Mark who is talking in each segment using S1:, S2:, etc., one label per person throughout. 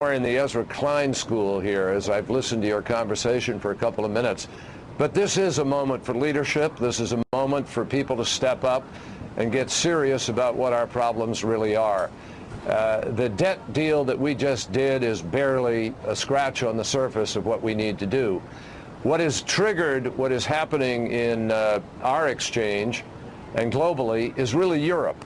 S1: We're in the Ezra Klein school here as I've listened to your conversation for a couple of minutes. But this is a moment for leadership. This is a moment for people to step up and get serious about what our problems really are. The debt deal that we just did is barely a scratch on the surface of what we need to do. What has triggered what is happening in our exchange and globally is really Europe.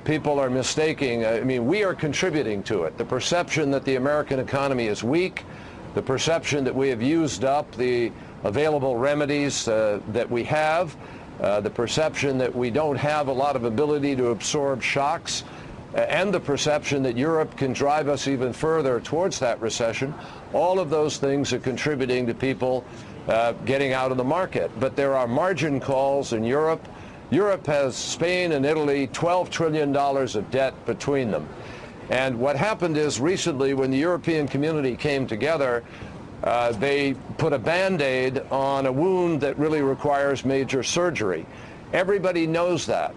S1: People are mistaking, I mean, we are contributing to it. The perception that the American economy is weak, the perception that we have used up the available remedies that we have, the perception that we don't have a lot of ability to absorb shocks, and the perception that Europe can drive us even further towards that recession. All of those things are contributing to people getting out of the market. But there are margin calls in Europe. Europe has Spain and Italy $12 trillion of debt between them. And what happened is recently when the European community came together, they put a Band-Aid on a wound that really requires major surgery. Everybody knows that.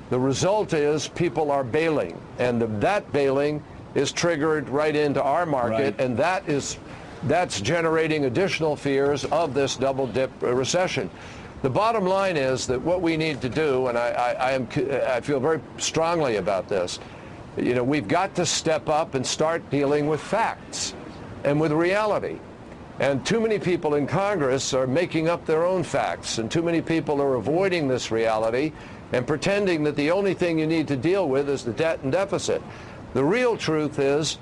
S1: The result is people are bailing, and that bailing is triggered right into our market, and that's generating additional fears of this double-dip recession. The bottom line is that what we need to do, and I feel very strongly about this, you know, we've got to step up and start dealing with facts and with reality. And too many people in Congress are making up their own facts, and too many people are avoiding this reality and pretending that the only thing you need to deal with is the debt and deficit. The real truth is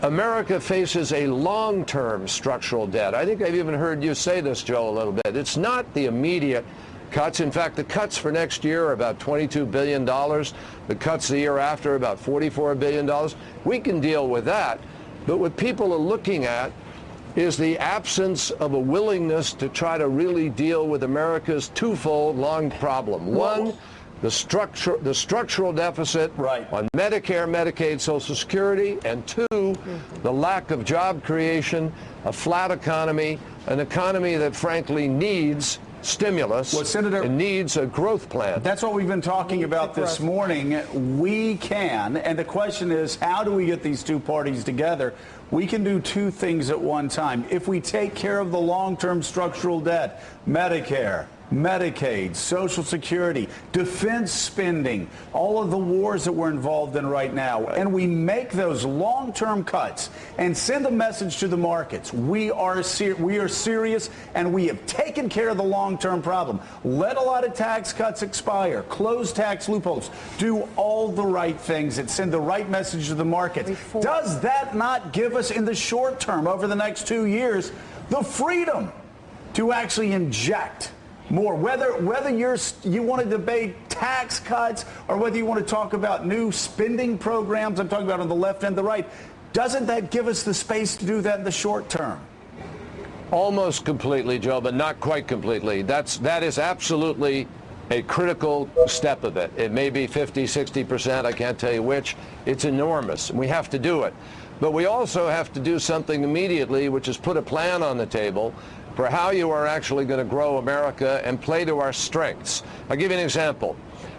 S1: America faces a long-term structural debt. I think I've even heard you say this, Joe, a little bit. It's not the immediate cuts. In fact, the cuts for next year are about $22 billion. The cuts the year after, about $44 billion. We can deal with that. But what people are looking at is the absence of a willingness to try to really deal with America's twofold long problem. One, the structural deficit on Medicare, Medicaid, Social Security, and two, the lack of job creation, a flat economy, an economy that frankly needs stimulus and needs a growth plan.
S2: That's what we've been talking about this morning. We can, and the question is, how do we get these two parties together? We can do two things at one time. If we take care of the long-term structural debt, Medicare, Medicaid, Social Security, defense spending, all of the wars that we're involved in right now, and we make those long-term cuts and send a message to the markets. We are serious, and we have taken care of the long-term problem. Let a lot of tax cuts expire, close tax loopholes, do all the right things and send the right message to the markets. Does that not give us in the short term, over the next 2 years, the freedom to actually inject more, whether you want to debate tax cuts or whether you want to talk about new spending programs, I'm talking about on the left and the right, doesn't that give us the space to do that in the short term?
S1: Almost completely, Joe, but not quite completely. That is absolutely a critical step of it. It may be 50, 60%, I can't tell you which. It's enormous, and we have to do it. But we also have to do something immediately, which is put a plan on the table for how you are actually going to grow America and play to our strengths. I'll give you an example.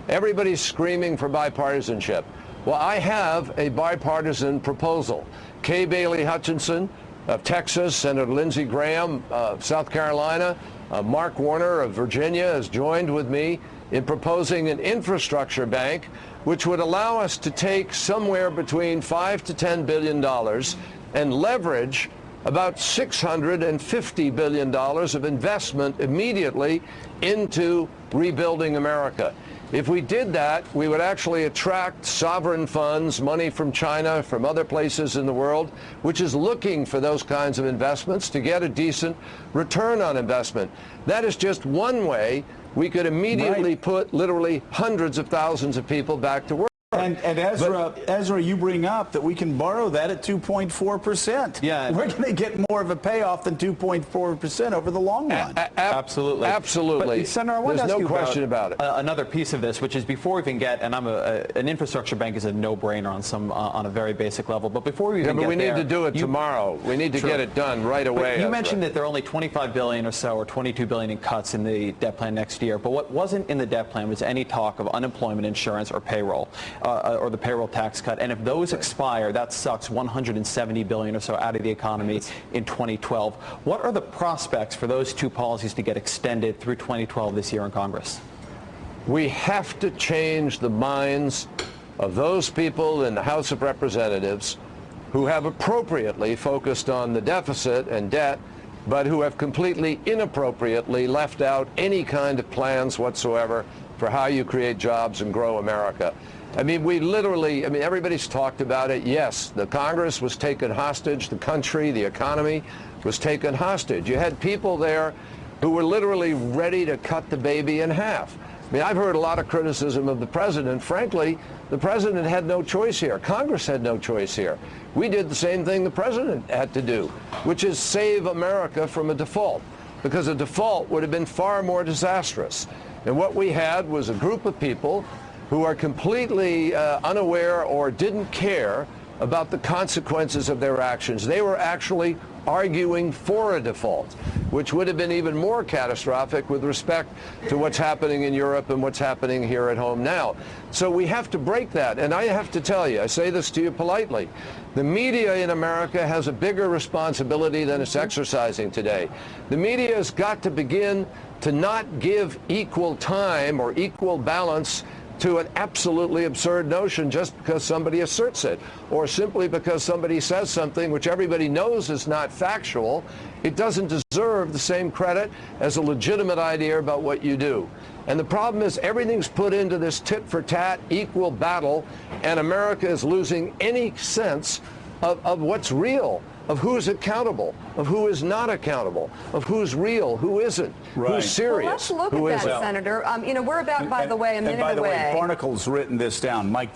S1: Everybody's screaming for bipartisanship. Well, I have a bipartisan proposal. Kay Bailey Hutchinson of Texas, Senator Lindsey Graham of South Carolina, Mark Warner of Virginia has joined with me in proposing an infrastructure bank which would allow us to take somewhere between $5 to $10 billion and leverage about $650 billion of investment immediately into rebuilding America. If we did that, we would actually attract sovereign funds, money from China, from other places in the world, which is looking for those kinds of investments to get a decent return on investment. That is just one way we could immediately put literally hundreds of thousands of people back to work.
S2: And Ezra, you bring up that we can borrow that at 2.4%.
S3: Yeah,
S2: we're going to get more of a payoff than 2.4% over the long run.
S1: Absolutely, absolutely.
S3: But, Senator, I want to ask you
S1: question about it.
S3: Another piece of this, which is before we even get, and an infrastructure bank is a no-brainer on a very basic level. But before we even get
S1: we need to do it tomorrow. We need to get it done right away.
S3: But you mentioned that there are only $25 billion or so, or $22 billion in cuts in the debt plan next year. But what wasn't in the debt plan was any talk of unemployment insurance or payroll. or the payroll tax cut, and if those expire, that sucks $170 billion or so out of the economy in 2012. What are the prospects for those two policies to get extended through 2012 this year in Congress?
S1: We have to change the minds of those people in the House of Representatives who have appropriately focused on the deficit and debt, but who have completely inappropriately left out any kind of plans whatsoever for how you create jobs and grow America. I mean, everybody's talked about it. Yes, the Congress was taken hostage. The country, the economy was taken hostage. You had people there who were literally ready to cut the baby in half. I mean, I've heard a lot of criticism of the president. Frankly, the president had no choice here. Congress had no choice here. We did the same thing the president had to do, which is save America from a default, because a default would have been far more disastrous. And what we had was a group of people who are completely unaware or didn't care about the consequences of their actions. They were actually arguing for a default, which would have been even more catastrophic with respect to what's happening in Europe and what's happening here at home now. So we have to break that. And I have to tell you, I say this to you politely, the media in America has a bigger responsibility than it's exercising today. The media has got to begin to not give equal time or equal balance to an absolutely absurd notion just because somebody asserts it, or simply because somebody says something which everybody knows is not factual. It doesn't deserve the same credit as a legitimate idea about what you do. And the problem is everything's put into this tit-for-tat equal battle, and America is losing any sense of what's real, of who's accountable, of who is not accountable, of who's real, who isn't, who's serious,
S4: well, let's look at that, Senator. You know, we're about, by the way, a minute away.
S2: And by the way, Barnacle's written this down. Mike,